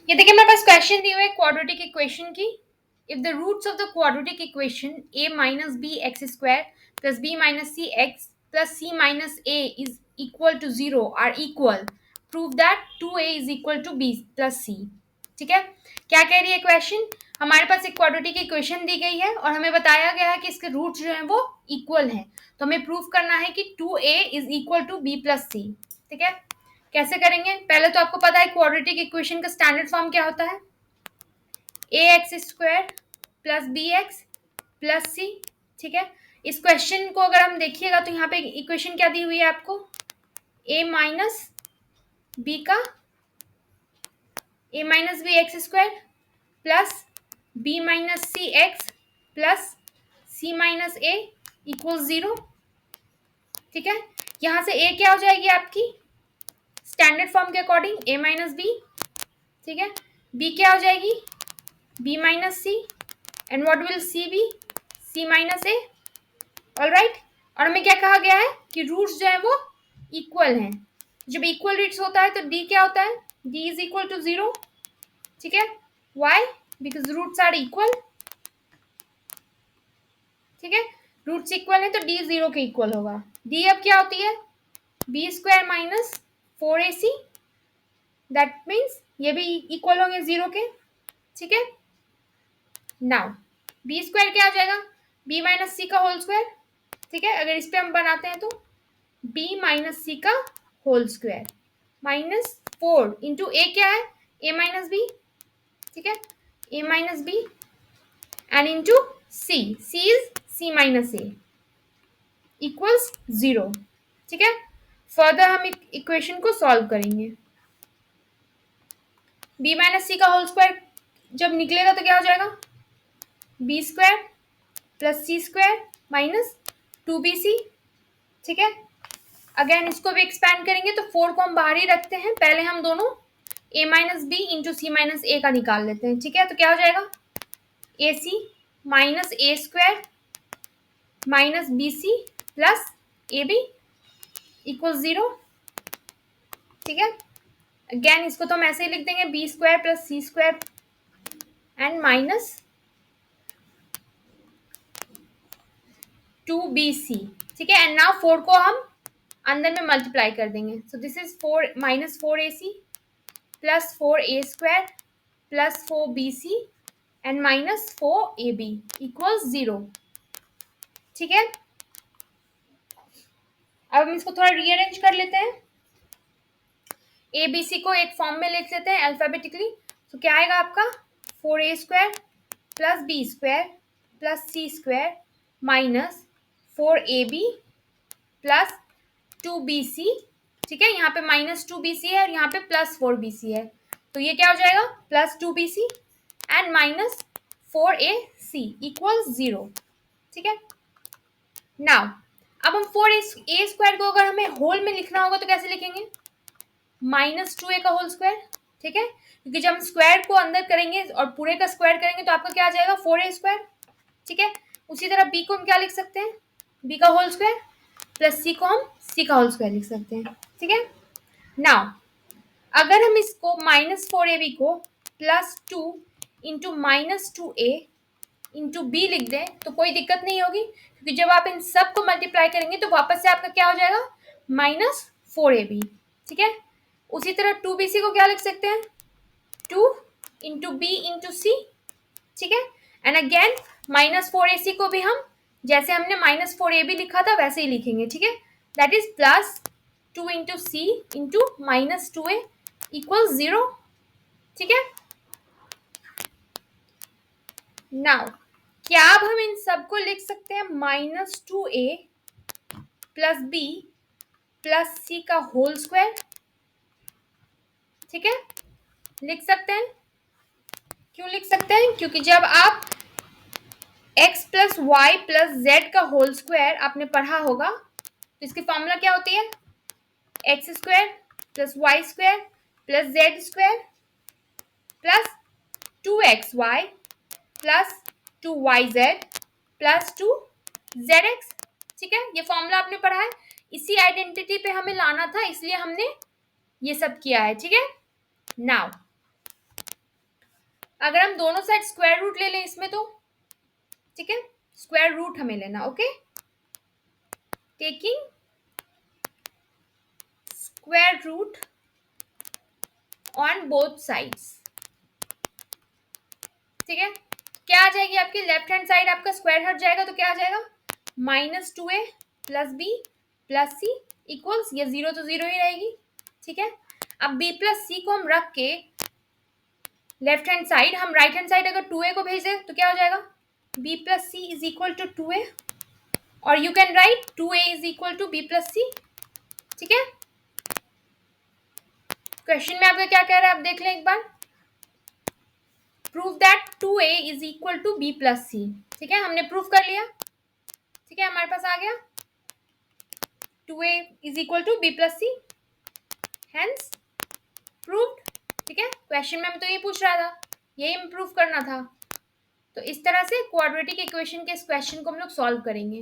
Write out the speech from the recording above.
ये देखिए मेरे पास क्वेश्चन दिए हुए क्वाड्रेटिक इक्वेशन की। If the roots of the quadratic equation a minus b x square plus b minus c x plus c minus a is equal to zero are equal, prove that 2a is equal to b plus c. ठीक है, क्या कह रही है question? हमारे पास एक quadratic equation दी गई है और हमें बताया गया है कि इसके रूट्स जो है वो इक्वल हैं, तो हमें प्रूव करना है कि 2a is equal to b plus c. ठीक है, कैसे करेंगे? पहले तो आपको पता है क्वाड्रेटिक इक्वेशन का स्टैंडर्ड फॉर्म क्या होता है, a x square plus b x plus c. ठीक है, इस क्वेश्चन को अगर हम देखिएगा तो यहाँ पे इक्वेशन क्या दी हुई है आपको, ए माइनस बी का a minus b x square plus b minus c x plus c minus a equal zero. ठीक है, यहाँ से ए क्या हो जाएगी आपकी स्टैंडर्ड फॉर्म के अकॉर्डिंग ए माइनस बी। ठीक है, बी क्या हो जाएगी b minus c and what will c be, c minus a। All right, और हमें क्या कहा गया है कि रूट्स जो है वो इक्वल हैं। जब इक्वल रूट्स होता है तो d क्या होता है, d is equal to zero. ठीक है, why? Because roots are equal. ठीक है, रूट्स इक्वल है तो d जीरो के इक्वल होगा। d अब क्या होती है, B square minus 4ac, that means ये भी इक्वल होंगे जीरो के। ठीक है, नाउ बी स्क्वायर क्या हो जाएगा, बी माइनस सी का होल स्क्वायर। ठीक है, अगर इस पे हम बनाते हैं तो b माइनस सी का whole square minus 4 into A क्या है, a माइनस बी। ठीक है, a minus B and into C, C is c minus A equals zero. ठीक है, फर्दर हम इक्वेशन को सॉल्व करेंगे। b माइनस सी का होल स्क्वायर जब निकलेगा तो क्या हो जाएगा, बी स्क्वायर प्लस सी स्क्वायर माइनस 2bc। ठीक है, अगेन इसको भी एक्सपैंड करेंगे तो 4 को हम बाहर ही रखते हैं, पहले हम दोनों a minus b into c minus a का निकाल लेते हैं। ठीक है, तो क्या हो जाएगा, a c minus a square minus b c plus a b equal zero. ठीक है, अगेन इसको तो हम ऐसे ही लिख देंगे B square plus C square and minus 2bc। ठीक है, एंड नाउ 4 को हम अंदर में मल्टीप्लाई कर देंगे, so this is 4 minus 4ac plus 4a square plus 4bc and minus 4ab equals zero. ठीक है, अब हम इसको थोड़ा रीअरेंज कर लेते हैं, ए बी सी को एक फॉर्म में लिख लेते हैं अल्फाबेटिकली। तो क्या आएगा आपका 4a square plus b square plus सी square minus 4ab plus 2bc। ठीक है, यहाँ पे माइनस 2bc है और यहाँ पे प्लस 4bc है, तो ये क्या हो जाएगा plus 2bc and minus 4ac equals zero. ठीक है, नाउ अब हम 4a स्क्वायर को अगर हमें होल में लिखना होगा तो कैसे लिखेंगे, माइनस 2a का होल स्क्वायर। ठीक है, क्योंकि जब हम स्क्वायर को अंदर करेंगे और पूरे का स्क्वायर करेंगे तो आपका क्या आ जाएगा 4a स्क्वायर। ठीक है, उसी तरह b को हम क्या लिख सकते हैं, b का होल स्क्वायर प्लस c को हम c का होल स्क्वायर लिख सकते हैं। ठीक है, नाउ अगर हम इसको माइनस 4ab को plus 2 into minus 2a into B लिख दें तो कोई दिक्कत नहीं होगी, क्योंकि जब आप इन सब को मल्टीप्लाई करेंगे तो वापस से आपका क्या हो जाएगा माइनस 4ab। ठीक है, उसी तरह 2bc को क्या लिख सकते हैं, 2 इंटू बी इंटू सी। ठीक है, एंड अगेन माइनस 4ac को भी हम जैसे हमने माइनस 4ab लिखा था वैसे ही लिखेंगे। ठीक है, that is plus 2 into C into minus 2a equal zero. ठीक है, नाउ क्या अब हम इन सबको लिख सकते हैं minus 2a plus b plus c का होल स्क्वायर। ठीक है, लिख सकते हैं। क्यों लिख सकते हैं, क्योंकि जब आप x plus y plus z का होल स्क्वायर आपने पढ़ा होगा तो इसकी फॉर्मूला क्या होती है, x square plus y square plus z square plus 2xy plus 2yz plus 2zx। ठीक है, ये फॉर्मूला आपने पढ़ा है, इसी आइडेंटिटी पे हमें लाना था इसलिए हमने ये सब किया है। ठीक है, नाउ अगर हम दोनों साइड स्क्वायर रूट ले लें इसमें तो ठीक है, स्क्वायर रूट हमें लेना, okay, taking square root on both sides. ठीक है, क्या आ जाएगी आपकी लेफ्ट हैंड साइड, आपका स्क्वायर हट जाएगा तो क्या आ जाएगा, -2a plus b plus c equals, ये जीरो तो जीरो ही रहेगी। ठीक है, अब b प्लस सी को हम रख के लेफ्ट हैंड साइड, हम राइट हैंड साइड अगर 2a को भेज दें तो क्या हो जाएगा, b plus c is equal to 2a, और you can write 2a is equal to b plus c. ठीक है, क्वेश्चन में आपका क्या कह रहा है, आप देख लें एक बार, prove that 2a is equal to b plus c. ठीक है, हमने प्रूव कर लिया। ठीक है, हमारे पास आ गया 2a is equal to b plus c, hence proved. ठीक है, क्वेश्चन में हम तो यही पूछ रहा था, यही प्रूव करना था। तो इस तरह से क्वाड्रेटिक इक्वेशन के इस क्वेश्चन को हम लोग सॉल्व करेंगे।